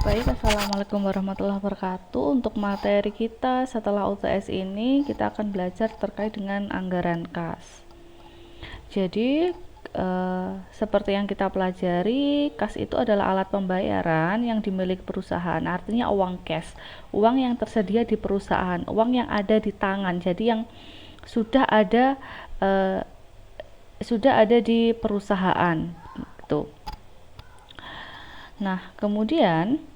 Baik, assalamualaikum warahmatullahi wabarakatuh. Untuk materi kita setelah UTS ini, kita akan belajar terkait dengan anggaran kas. Jadi, seperti yang kita pelajari, kas itu adalah alat pembayaran yang dimiliki perusahaan. Artinya uang cash, uang yang tersedia di perusahaan, uang yang ada di tangan. Jadi yang sudah ada eh, di perusahaan. Gitu. Nah, kemudian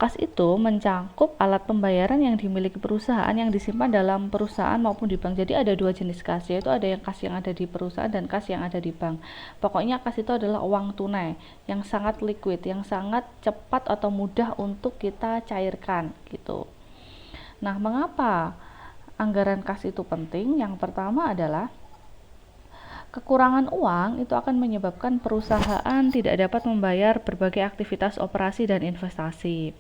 kas itu mencakup alat pembayaran yang dimiliki perusahaan yang disimpan dalam perusahaan maupun di bank. Jadi ada dua jenis kas, yaitu ada yang kas yang ada di perusahaan dan kas yang ada di bank. Pokoknya kas itu adalah uang tunai yang sangat liquid, yang sangat cepat atau mudah untuk kita cairkan gitu. Nah, mengapa anggaran kas itu penting? Yang pertama adalah kekurangan uang itu akan menyebabkan perusahaan tidak dapat membayar berbagai aktivitas operasi dan investasi.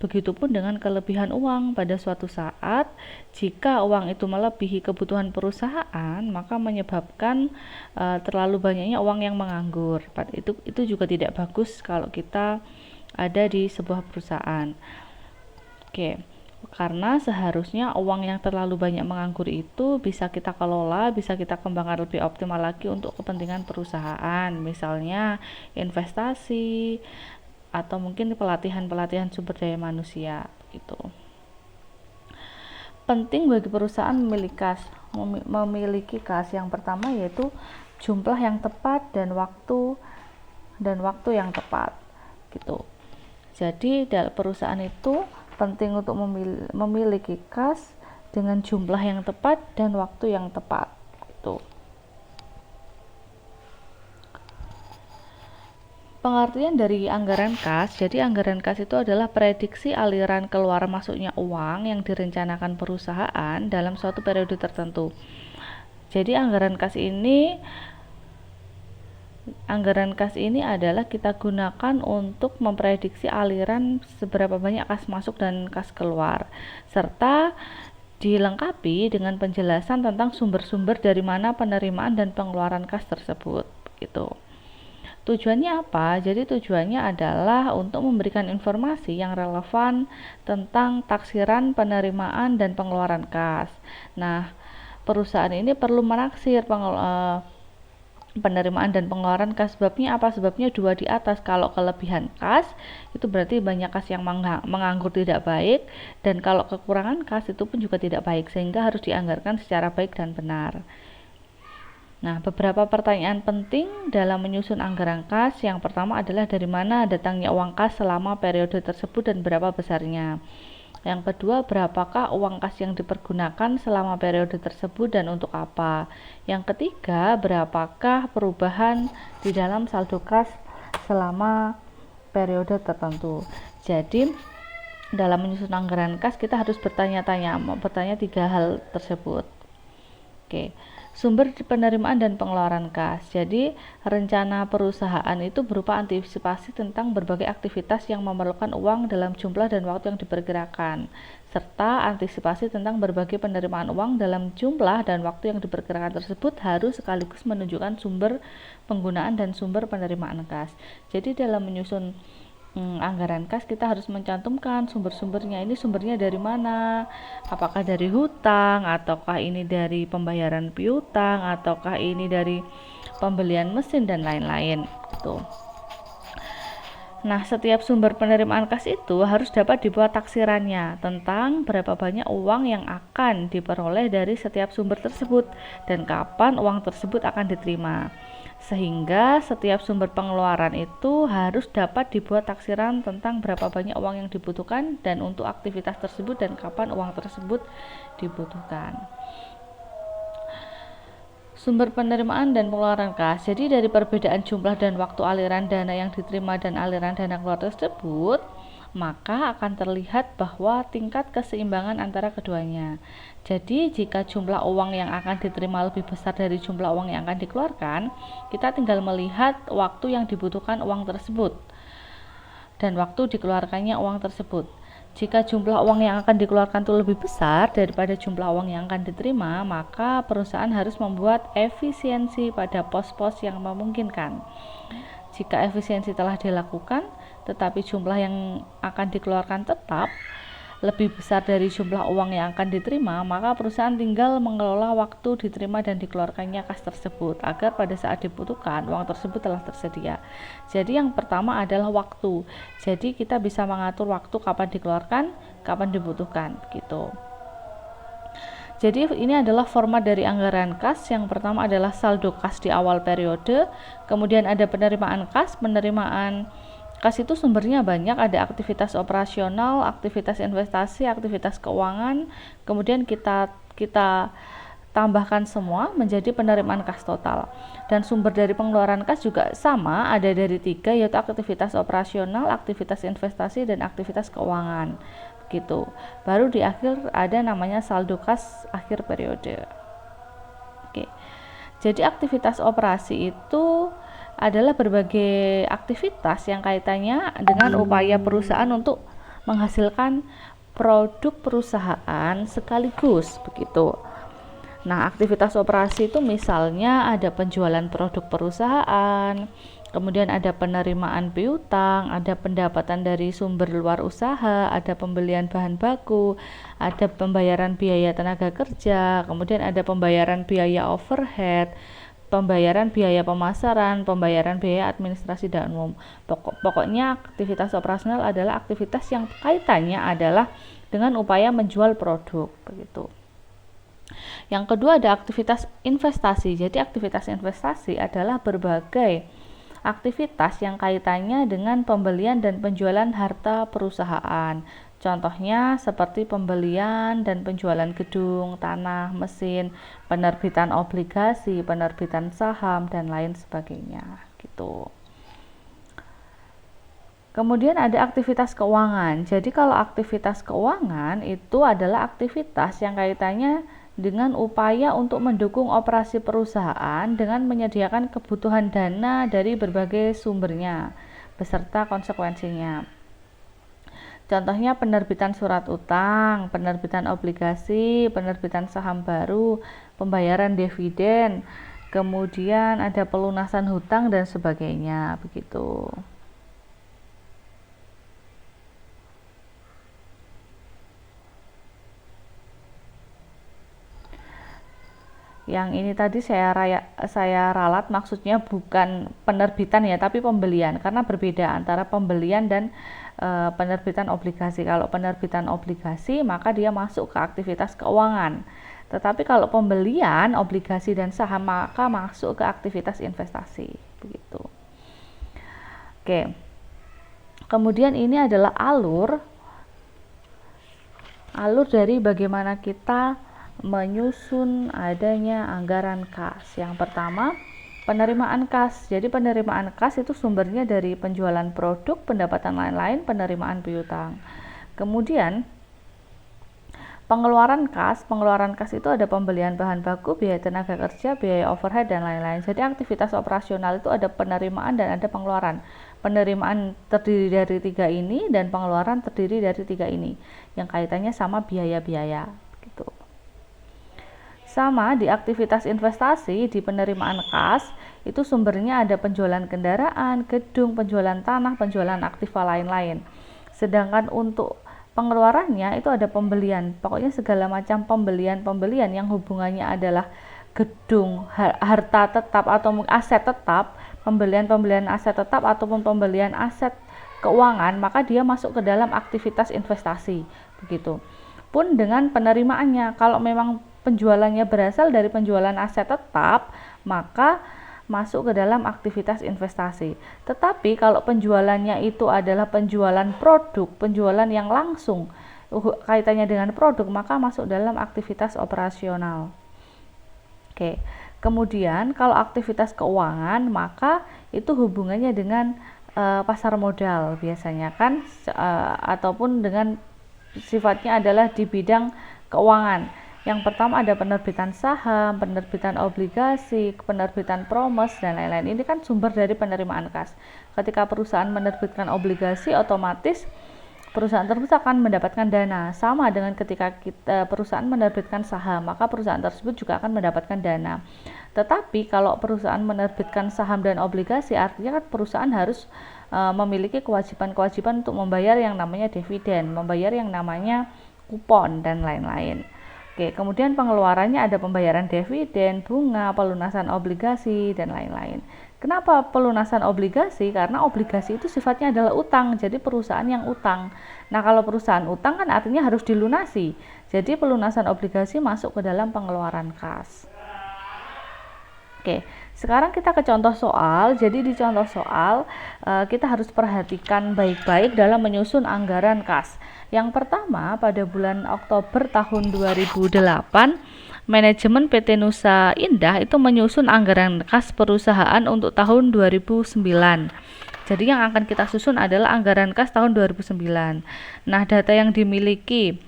Begitupun dengan kelebihan uang pada suatu saat, jika uang itu melebihi kebutuhan perusahaan, maka menyebabkan terlalu banyaknya uang yang menganggur. Itu juga tidak bagus kalau kita ada di sebuah perusahaan. Oke. Karena seharusnya uang yang terlalu banyak menganggur itu bisa kita kelola, bisa kita kembangkan lebih optimal lagi untuk kepentingan perusahaan, misalnya investasi atau mungkin pelatihan-pelatihan sumber daya manusia gitu. Penting bagi perusahaan memiliki kas yang pertama yaitu jumlah yang tepat dan waktu yang tepat gitu. Jadi perusahaan itu penting untuk memiliki kas dengan jumlah yang tepat dan waktu yang tepat gitu. Pengertian dari anggaran kas, jadi anggaran kas itu adalah prediksi aliran keluar masuknya uang yang direncanakan perusahaan dalam suatu periode tertentu. Jadi anggaran kas ini adalah kita gunakan untuk memprediksi aliran seberapa banyak kas masuk dan kas keluar, serta dilengkapi dengan penjelasan tentang sumber-sumber dari mana penerimaan dan pengeluaran kas tersebut gitu. Tujuannya apa? Jadi tujuannya adalah untuk memberikan informasi yang relevan tentang taksiran penerimaan dan pengeluaran kas. Nah, perusahaan ini perlu menaksir penerimaan dan pengeluaran kas. Sebabnya apa? Sebabnya dua di atas. Kalau kelebihan kas itu berarti banyak kas yang menganggur tidak baik, dan kalau kekurangan kas itu pun juga tidak baik, sehingga harus dianggarkan secara baik dan benar. Nah, beberapa pertanyaan penting dalam menyusun anggaran kas. Yang pertama adalah dari mana datangnya uang kas selama periode tersebut dan berapa besarnya. Yang kedua, berapakah uang kas yang dipergunakan selama periode tersebut dan untuk apa? Yang ketiga, berapakah perubahan di dalam saldo kas selama periode tertentu? Jadi, dalam menyusun anggaran kas kita harus bertanya tiga hal tersebut. Oke. Sumber penerimaan dan pengeluaran kas. Jadi, rencana perusahaan itu berupa antisipasi tentang berbagai aktivitas yang memerlukan uang dalam jumlah dan waktu yang diperkirakan, serta antisipasi tentang berbagai penerimaan uang dalam jumlah dan waktu yang diperkirakan tersebut harus sekaligus menunjukkan sumber penggunaan dan sumber penerimaan kas. Jadi, dalam menyusun anggaran kas kita harus mencantumkan sumber-sumbernya. Ini sumbernya dari mana? Apakah dari hutang, ataukah ini dari pembayaran piutang, ataukah ini dari pembelian mesin dan lain-lain gitu. Nah, setiap sumber penerimaan kas itu harus dapat dibuat taksirannya tentang berapa banyak uang yang akan diperoleh dari setiap sumber tersebut dan kapan uang tersebut akan diterima. Sehingga setiap sumber pengeluaran itu harus dapat dibuat taksiran tentang berapa banyak uang yang dibutuhkan dan untuk aktivitas tersebut dan kapan uang tersebut dibutuhkan. Sumber penerimaan dan pengeluaran kas. Jadi dari perbedaan jumlah dan waktu aliran dana yang diterima dan aliran dana keluar tersebut, maka akan terlihat bahwa tingkat keseimbangan antara keduanya. Jadi jika jumlah uang yang akan diterima lebih besar dari jumlah uang yang akan dikeluarkan, kita tinggal melihat waktu yang dibutuhkan uang tersebut dan waktu dikeluarkannya uang tersebut. Jika jumlah uang yang akan dikeluarkan itu lebih besar daripada jumlah uang yang akan diterima, maka perusahaan harus membuat efisiensi pada pos-pos yang memungkinkan. Jika efisiensi telah dilakukan, tetapi jumlah yang akan dikeluarkan tetap lebih besar dari jumlah uang yang akan diterima, maka perusahaan tinggal mengelola waktu diterima dan dikeluarkannya kas tersebut agar pada saat dibutuhkan uang tersebut telah tersedia. Jadi yang pertama adalah waktu. Jadi kita bisa mengatur waktu kapan dikeluarkan, kapan dibutuhkan gitu. Jadi ini adalah format dari anggaran kas. Yang pertama adalah saldo kas di awal periode, kemudian ada penerimaan kas. Penerimaan kas itu sumbernya banyak, ada aktivitas operasional, aktivitas investasi, aktivitas keuangan, kemudian kita tambahkan semua menjadi penerimaan kas total. Dan sumber dari pengeluaran kas juga sama, ada dari 3, yaitu aktivitas operasional, aktivitas investasi, dan aktivitas keuangan gitu. Baru di akhir ada namanya saldo kas akhir periode. Oke. Jadi aktivitas operasi itu adalah berbagai aktivitas yang kaitannya dengan upaya perusahaan untuk menghasilkan produk perusahaan sekaligus begitu. Nah, aktivitas operasi itu misalnya ada penjualan produk perusahaan, kemudian ada penerimaan piutang, ada pendapatan dari sumber luar usaha, ada pembelian bahan baku, ada pembayaran biaya tenaga kerja, kemudian ada pembayaran biaya overhead, pembayaran biaya pemasaran, pembayaran biaya administrasi dan umum. Pokoknya aktivitas operasional adalah aktivitas yang kaitannya adalah dengan upaya menjual produk begitu. Yang kedua ada aktivitas investasi. Jadi aktivitas investasi adalah berbagai aktivitas yang kaitannya dengan pembelian dan penjualan harta perusahaan. Contohnya seperti pembelian dan penjualan gedung, tanah, mesin, penerbitan obligasi, penerbitan saham, dan lain sebagainya gitu. Kemudian ada aktivitas keuangan. Jadi kalau aktivitas keuangan itu adalah aktivitas yang kaitannya dengan upaya untuk mendukung operasi perusahaan dengan menyediakan kebutuhan dana dari berbagai sumbernya beserta konsekuensinya. Contohnya penerbitan surat utang, penerbitan obligasi, penerbitan saham baru, pembayaran dividen, kemudian ada pelunasan hutang dan sebagainya begitu. Yang ini tadi saya ralat, maksudnya bukan penerbitan ya, tapi pembelian, karena berbeda antara pembelian dan penerbitan obligasi. Kalau penerbitan obligasi maka dia masuk ke aktivitas keuangan, tetapi kalau pembelian obligasi dan saham maka masuk ke aktivitas investasi begitu. Oke, kemudian ini adalah alur dari bagaimana kita menyusun adanya anggaran kas. Yang pertama, penerimaan kas. Jadi penerimaan kas itu sumbernya dari penjualan produk, pendapatan lain-lain, penerimaan piutang. Kemudian pengeluaran kas. Pengeluaran kas itu ada pembelian bahan baku, biaya tenaga kerja, biaya overhead, dan lain-lain. Jadi aktivitas operasional itu ada penerimaan dan ada pengeluaran. Penerimaan terdiri dari 3 ini dan pengeluaran terdiri dari 3 ini yang kaitannya sama biaya-biaya gitu. Sama di aktivitas investasi, di penerimaan kas itu sumbernya ada penjualan kendaraan, gedung, penjualan tanah, penjualan aktiva lain-lain. Sedangkan untuk pengeluarannya itu ada pembelian, pokoknya segala macam pembelian yang hubungannya adalah gedung, harta tetap atau aset tetap, pembelian aset tetap ataupun pembelian aset keuangan, maka dia masuk ke dalam aktivitas investasi begitu. Pun dengan penerimaannya, kalau memang penjualannya berasal dari penjualan aset tetap, maka masuk ke dalam aktivitas investasi. Tetapi kalau penjualannya itu adalah penjualan produk, penjualan yang langsung kaitannya dengan produk, maka masuk dalam aktivitas operasional. Oke. Kemudian kalau aktivitas keuangan, maka itu hubungannya dengan pasar modal biasanya kan, ataupun dengan sifatnya adalah di bidang keuangan. Yang pertama ada penerbitan saham, penerbitan obligasi, penerbitan promos, dan lain-lain. Ini kan sumber dari penerimaan kas. Ketika perusahaan menerbitkan obligasi, otomatis perusahaan tersebut akan mendapatkan dana. Sama dengan ketika perusahaan menerbitkan saham, maka perusahaan tersebut juga akan mendapatkan dana. Tetapi kalau perusahaan menerbitkan saham dan obligasi, artinya kan perusahaan harus memiliki kewajiban-kewajiban untuk membayar yang namanya dividen, membayar yang namanya kupon, dan lain-lain. Oke, kemudian pengeluarannya ada pembayaran dividen, bunga, pelunasan obligasi, dan lain-lain. Kenapa pelunasan obligasi? Karena obligasi itu sifatnya adalah utang, jadi perusahaan yang utang. Nah, kalau perusahaan utang kan artinya harus dilunasi. Jadi pelunasan obligasi masuk ke dalam pengeluaran kas. Oke, sekarang kita ke contoh soal. Jadi di contoh soal kita harus perhatikan baik-baik dalam menyusun anggaran kas. Yang pertama, pada bulan Oktober tahun 2008, manajemen PT Nusa Indah itu menyusun anggaran kas perusahaan untuk tahun 2009. Jadi yang akan kita susun adalah anggaran kas tahun 2009. Nah, data yang dimiliki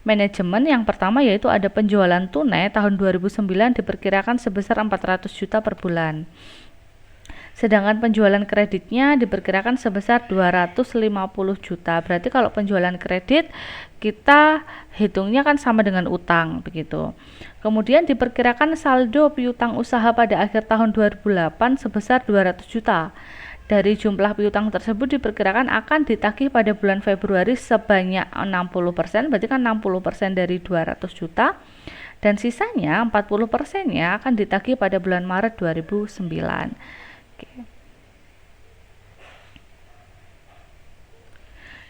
manajemen yang pertama yaitu ada penjualan tunai tahun 2009 diperkirakan sebesar 400 juta per bulan. Sedangkan penjualan kreditnya diperkirakan sebesar 250 juta. Berarti kalau penjualan kredit kita hitungnya kan sama dengan utang begitu. Kemudian diperkirakan saldo piutang usaha pada akhir tahun 2008 sebesar 200 juta. Dari jumlah piutang tersebut diperkirakan akan ditagih pada bulan Februari sebanyak 60%, berarti kan 60% dari 200 juta. Dan sisanya 40%-nya akan ditagih pada bulan Maret 2009.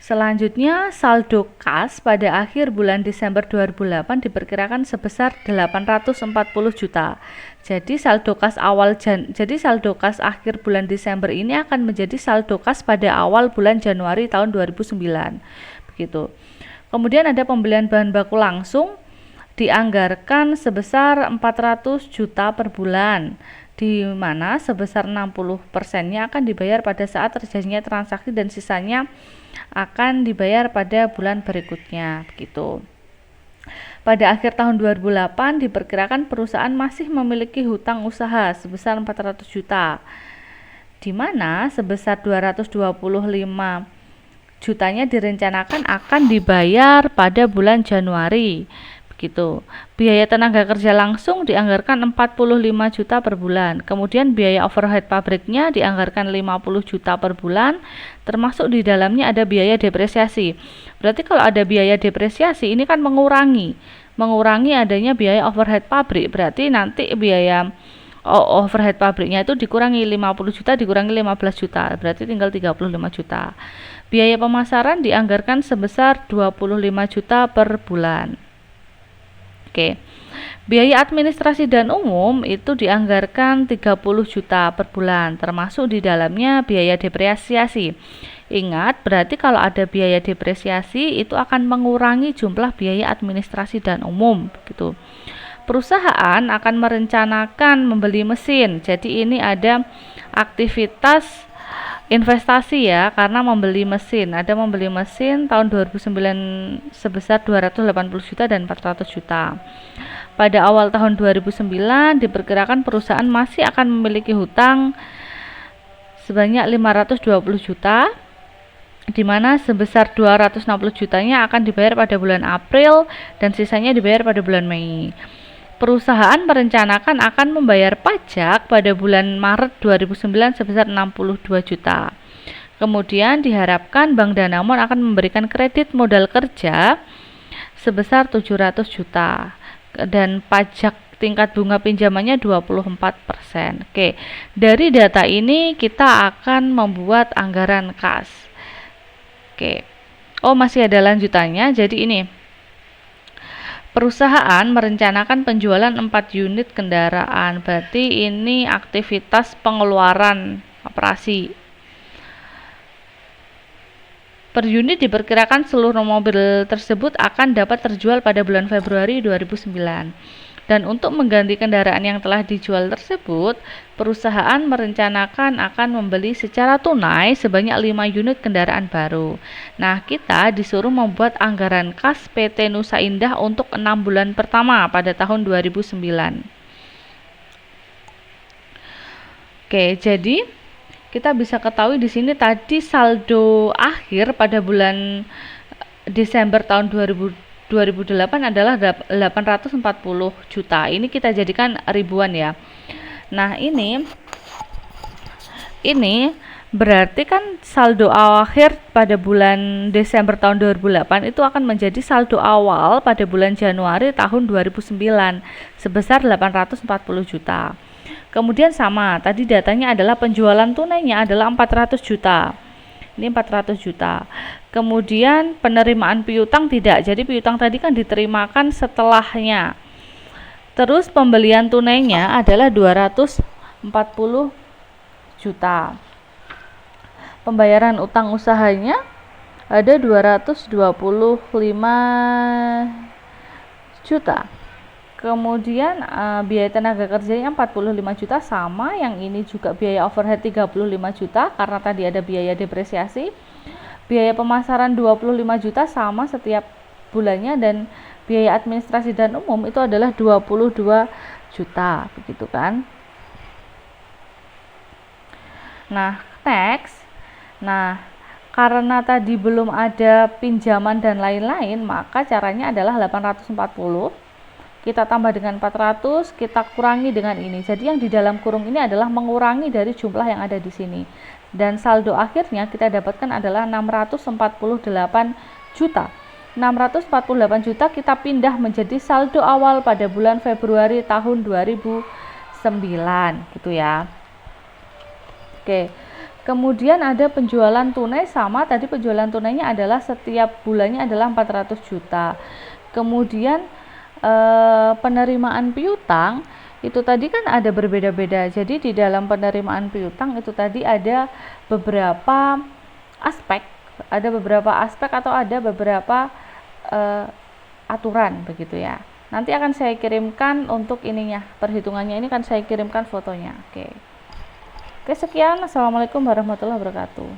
Selanjutnya, saldo kas pada akhir bulan Desember 2008 diperkirakan sebesar 840 juta. Jadi saldo kas saldo kas akhir bulan Desember ini akan menjadi saldo kas pada awal bulan Januari tahun 2009. Begitu. Kemudian ada pembelian bahan baku langsung dianggarkan sebesar 400 juta per bulan, di mana sebesar 60%-nya akan dibayar pada saat terjadinya transaksi dan sisanya akan dibayar pada bulan berikutnya begitu. Pada akhir tahun 2008 diperkirakan perusahaan masih memiliki hutang usaha sebesar 400 juta, di mana sebesar 225 jutanya direncanakan akan dibayar pada bulan Januari. Begitu. Biaya tenaga kerja langsung dianggarkan 45 juta per bulan. Kemudian biaya overhead pabriknya dianggarkan 50 juta per bulan, termasuk di dalamnya ada biaya depresiasi. Berarti kalau ada biaya depresiasi ini kan mengurangi adanya biaya overhead pabrik. Berarti nanti biaya overhead pabriknya itu dikurangi 50 juta dikurangi 15 juta. Berarti tinggal 35 juta. Biaya pemasaran dianggarkan sebesar 25 juta per bulan. Oke. Biaya administrasi dan umum itu dianggarkan 30 juta per bulan, termasuk di dalamnya biaya depresiasi. Ingat, berarti kalau ada biaya depresiasi itu akan mengurangi jumlah biaya administrasi dan umum gitu. Perusahaan akan merencanakan membeli mesin. Jadi ini ada aktivitas investasi ya, karena membeli mesin. Ada membeli mesin tahun 2009 sebesar 280 juta dan 400 juta. Pada awal tahun 2009 diperkirakan perusahaan masih akan memiliki hutang sebanyak 520 juta, di mana sebesar 260 jutanya akan dibayar pada bulan April dan sisanya dibayar pada bulan Mei. Perusahaan merencanakan akan membayar pajak pada bulan Maret 2009 sebesar 62 juta. Kemudian diharapkan Bank Danamon akan memberikan kredit modal kerja sebesar 700 juta dan pajak tingkat bunga pinjamannya 24%. Oke, dari data ini kita akan membuat anggaran kas. Oke. Oh, masih ada lanjutannya. Jadi ini perusahaan merencanakan penjualan 4 unit kendaraan. Berarti ini aktivitas pengeluaran operasi. Per unit diperkirakan seluruh mobil tersebut akan dapat terjual pada bulan Februari 2009. Dan untuk mengganti kendaraan yang telah dijual tersebut, perusahaan merencanakan akan membeli secara tunai sebanyak 5 unit kendaraan baru. Nah, kita disuruh membuat anggaran kas PT Nusa Indah untuk 6 bulan pertama pada tahun 2009. Oke, jadi kita bisa ketahui di sini tadi saldo akhir pada bulan Desember tahun 2008 adalah 840 juta. Ini kita jadikan ribuan ya. Nah, ini Berarti kan saldo akhir pada bulan Desember tahun 2008 itu akan menjadi saldo awal pada bulan Januari tahun 2009 sebesar 840 juta. Kemudian sama, tadi datanya adalah penjualan tunainya adalah 400 juta. Ini 400 juta. Kemudian penerimaan piutang tidak. Jadi piutang tadi kan diterimakan setelahnya. Terus pembelian tunainya adalah 240 juta. Pembayaran utang usahanya ada 225 juta. Kemudian biaya tenaga kerjanya 45 juta, sama yang ini juga biaya overhead 35 juta karena tadi ada biaya depresiasi. Biaya pemasaran 25 juta sama setiap bulannya, dan biaya administrasi dan umum itu adalah 22 juta, begitu kan. Nah, next. Nah, karena tadi belum ada pinjaman dan lain-lain, maka caranya adalah 840 kita tambah dengan 400, kita kurangi dengan ini. Jadi yang di dalam kurung ini adalah mengurangi dari jumlah yang ada di sini. Dan saldo akhirnya kita dapatkan adalah 648 juta. 648 juta kita pindah menjadi saldo awal pada bulan Februari tahun 2009 gitu ya. Oke. Kemudian ada penjualan tunai, sama tadi penjualan tunainya adalah setiap bulannya adalah 400 juta. Kemudian penerimaan piutang itu tadi kan ada berbeda-beda. Jadi di dalam penerimaan piutang itu tadi ada beberapa aspek, atau ada beberapa aturan begitu ya. Nanti akan saya kirimkan untuk ininya, perhitungannya ini kan saya kirimkan fotonya. Oke, sekian. Assalamualaikum warahmatullahi wabarakatuh.